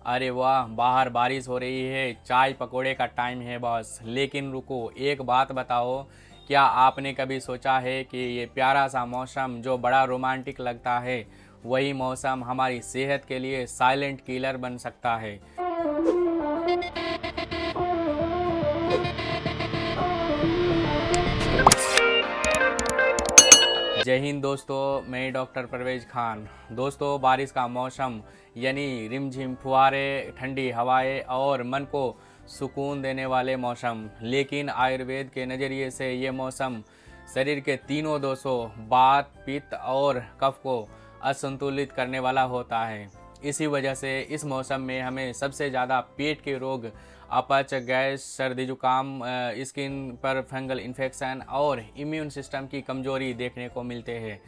अरे वाह, बाहर बारिश हो रही है, चाय पकोड़े का टाइम है बॉस। लेकिन रुको, एक बात बताओ, क्या आपने कभी सोचा है कि ये प्यारा सा मौसम जो बड़ा रोमांटिक लगता है, वही मौसम हमारी सेहत के लिए साइलेंट किलर बन सकता है। जय हिंद दोस्तों, मैं डॉक्टर परवेज खान। दोस्तों, बारिश का मौसम यानी रिमझिम फुहारे, ठंडी हवाएं और मन को सुकून देने वाले मौसम। लेकिन आयुर्वेद के नज़रिए से ये मौसम शरीर के तीनों दोषों वात, पित्त और कफ को असंतुलित करने वाला होता है। इसी वजह से इस मौसम में हमें सबसे ज़्यादा पेट के रोग, अपच, गैस, सर्दी जुकाम, स्किन पर फंगल इन्फेक्शन और इम्यून सिस्टम की कमजोरी देखने को मिलते हैं।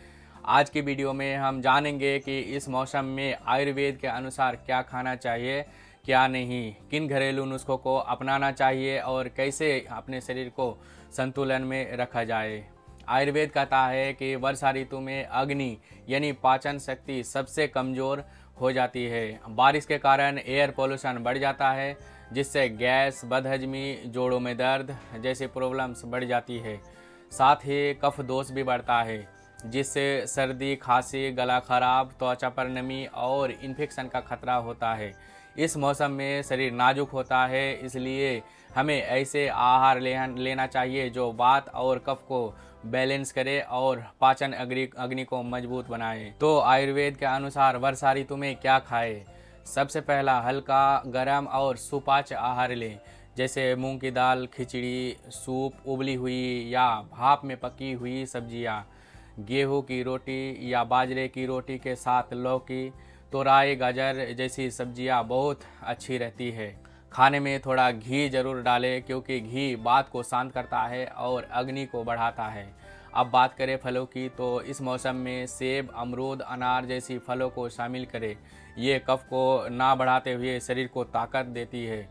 आज की वीडियो में हम जानेंगे कि इस मौसम में आयुर्वेद के अनुसार क्या खाना चाहिए, क्या नहीं, किन घरेलू नुस्खों को अपनाना चाहिए और कैसे अपने शरीर को संतुलन में रखा जाए। आयुर्वेद कहता है कि वर्षा ऋतु में अग्नि यानी पाचन शक्ति सबसे कमज़ोर हो जाती है। बारिश के कारण एयर पोल्यूशन बढ़ जाता है, जिससे गैस, बदहजमी, जोड़ों में दर्द जैसी प्रॉब्लम्स बढ़ जाती है। साथ ही कफ दोष भी बढ़ता है, जिससे सर्दी, खांसी, गला खराब, त्वचा पर नमी और इन्फेक्शन का खतरा होता है। इस मौसम में शरीर नाजुक होता है, इसलिए हमें ऐसे आहार लेना चाहिए जो वात और कफ को बैलेंस करे और पाचन अग्नि को मजबूत बनाए। तो आयुर्वेद के अनुसार वर्षा ऋतु में क्या खाएं? सबसे पहला, हल्का, गर्म और सुपाच्य आहार लें, जैसे मूंग की दाल, खिचड़ी, सूप, उबली हुई या भाप में पकी हुई सब्जियां, गेहूं की रोटी या बाजरे की रोटी के साथ लौकी, तोरई, गाजर जैसी सब्जियां बहुत अच्छी रहती है। खाने में थोड़ा घी जरूर डालें, क्योंकि घी वात को शांत करता है और अग्नि को बढ़ाता है। अब बात करें फलों की, तो इस मौसम में सेब, अमरूद, अनार जैसी फलों को शामिल करें। ये कफ को ना बढ़ाते हुए शरीर को ताकत देती है।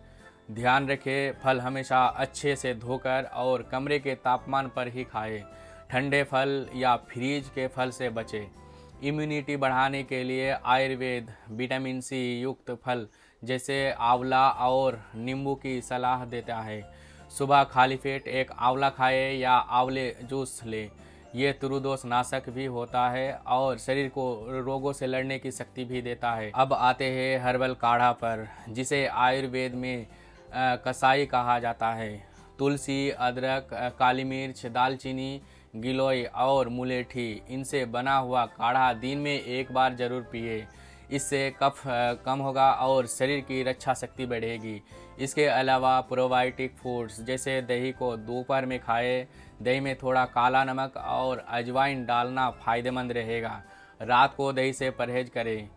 ध्यान रखें, फल हमेशा अच्छे से धोकर और कमरे के तापमान पर ही खाएं। ठंडे फल या फ्रीज के फल से बचें। इम्यूनिटी बढ़ाने के लिए आयुर्वेद विटामिन सी युक्त फल जैसे आंवला और नींबू की सलाह देता है। सुबह खाली पेट एक आंवला खाए या आंवले जूस ले। ये त्रुदोष नाशक भी होता है और शरीर को रोगों से लड़ने की शक्ति भी देता है। अब आते हैं हर्बल काढ़ा पर, जिसे आयुर्वेद में कसाई कहा जाता है। तुलसी, अदरक, काली मिर्च, दालचीनी, गिलोय और मुलेठी, इनसे बना हुआ काढ़ा दिन में एक बार जरूर पिए। इससे कफ कम होगा और शरीर की रक्षा शक्ति बढ़ेगी। इसके अलावा प्रोबायोटिक फूड्स जैसे दही को दोपहर में खाएं। दही में थोड़ा काला नमक और अजवाइन डालना फायदेमंद रहेगा। रात को दही से परहेज करें।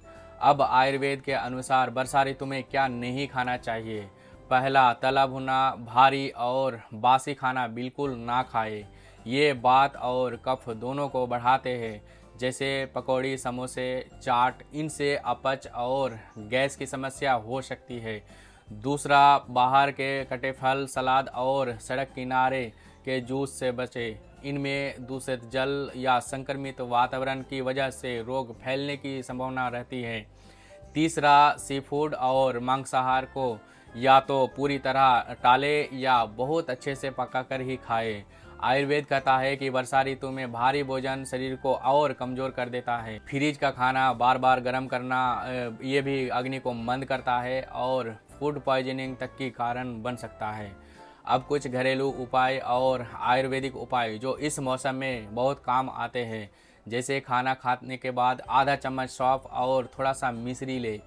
अब आयुर्वेद के अनुसार वर्षा ऋतु में क्या नहीं खाना चाहिए। पहला, तला भुना, भारी और बासी खाना बिल्कुल ना खाएं। ये वात और कफ दोनों को बढ़ाते हैं, जैसे पकौड़ी, समोसे, चाट। इनसे अपच और गैस की समस्या हो सकती है। दूसरा, बाहर के कटे फल, सलाद और सड़क किनारे के जूस से बचें। इनमें दूषित जल या संक्रमित वातावरण की वजह से रोग फैलने की संभावना रहती है। तीसरा, सी फूड और मांसाहार को या तो पूरी तरह टालें या बहुत अच्छे से पकाकर ही खाएं। आयुर्वेद कहता है कि वर्षा ऋतु में भारी भोजन शरीर को और कमजोर कर देता है। फ्रिज का खाना बार बार गर्म करना ये भी अग्नि को मंद करता है और फूड पॉइजनिंग तक की कारण बन सकता है। अब कुछ घरेलू उपाय और आयुर्वेदिक उपाय जो इस मौसम में बहुत काम आते हैं, जैसे खाना खाने के बाद आधा चम्मच सौंफ और थोड़ा सा मिश्री ले।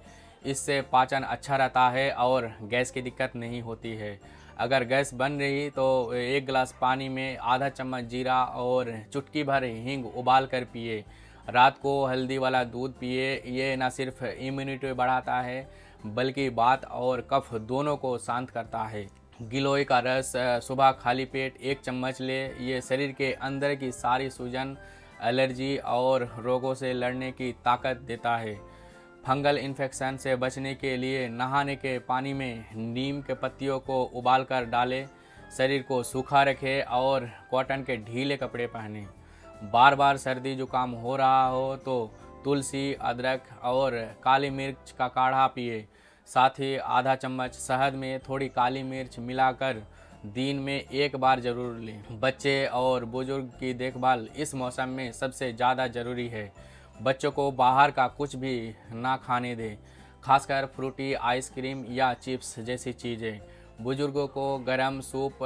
इससे पाचन अच्छा रहता है और गैस की दिक्कत नहीं होती है। अगर गैस बन रही तो एक गिलास पानी में आधा चम्मच जीरा और चुटकी भर हींग उबाल कर पिए। रात को हल्दी वाला दूध पिए। ये न सिर्फ इम्यूनिटी बढ़ाता है, बल्कि वात और कफ दोनों को शांत करता है। गिलोय का रस सुबह खाली पेट एक चम्मच ले। ये शरीर के अंदर की सारी सूजन, एलर्जी और रोगों से लड़ने की ताकत देता है। फंगल इन्फेक्शन से बचने के लिए नहाने के पानी में नीम के पत्तियों को उबालकर डालें। शरीर को सूखा रखें और कॉटन के ढीले कपड़े पहनें। बार बार सर्दी जुकाम हो रहा हो तो तुलसी, अदरक और काली मिर्च का काढ़ा पिए। साथ ही आधा चम्मच शहद में थोड़ी काली मिर्च मिलाकर दिन में एक बार जरूर लें। बच्चे और बुजुर्ग की देखभाल इस मौसम में सबसे ज़्यादा ज़रूरी है। बच्चों को बाहर का कुछ भी ना खाने दें, खासकर फ्रूटी, आइसक्रीम या चिप्स जैसी चीज़ें। बुजुर्गों को गर्म सूप,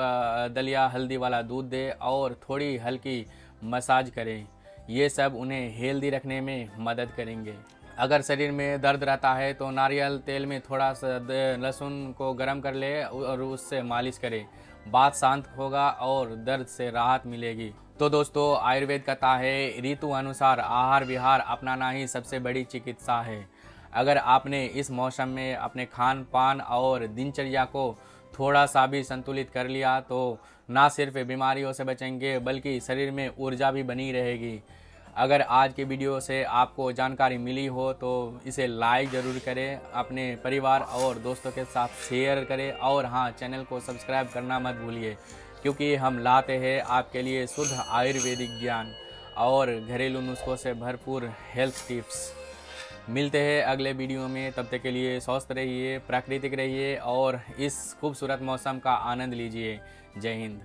दलिया, हल्दी वाला दूध दें और थोड़ी हल्की मसाज करें। ये सब उन्हें हेल्दी रखने में मदद करेंगे। अगर शरीर में दर्द रहता है तो नारियल तेल में थोड़ा सा लहसुन को गर्म कर ले और उससे मालिश करें। बात शांत होगा और दर्द से राहत मिलेगी। तो दोस्तों, आयुर्वेद कहता है ऋतु अनुसार आहार विहार अपनाना ही सबसे बड़ी चिकित्सा है। अगर आपने इस मौसम में अपने खान पान और दिनचर्या को थोड़ा सा भी संतुलित कर लिया तो ना सिर्फ बीमारियों से बचेंगे बल्कि शरीर में ऊर्जा भी बनी रहेगी। अगर आज के वीडियो से आपको जानकारी मिली हो तो इसे लाइक ज़रूर करें, अपने परिवार और दोस्तों के साथ शेयर करें और हाँ, चैनल को सब्सक्राइब करना मत भूलिए, क्योंकि हम लाते हैं आपके लिए शुद्ध आयुर्वेदिक ज्ञान और घरेलू नुस्खों से भरपूर हेल्थ टिप्स। मिलते हैं अगले वीडियो में, तब तक के लिए स्वस्थ रहिए, प्राकृतिक रहिए और इस खूबसूरत मौसम का आनंद लीजिए। जय हिंद।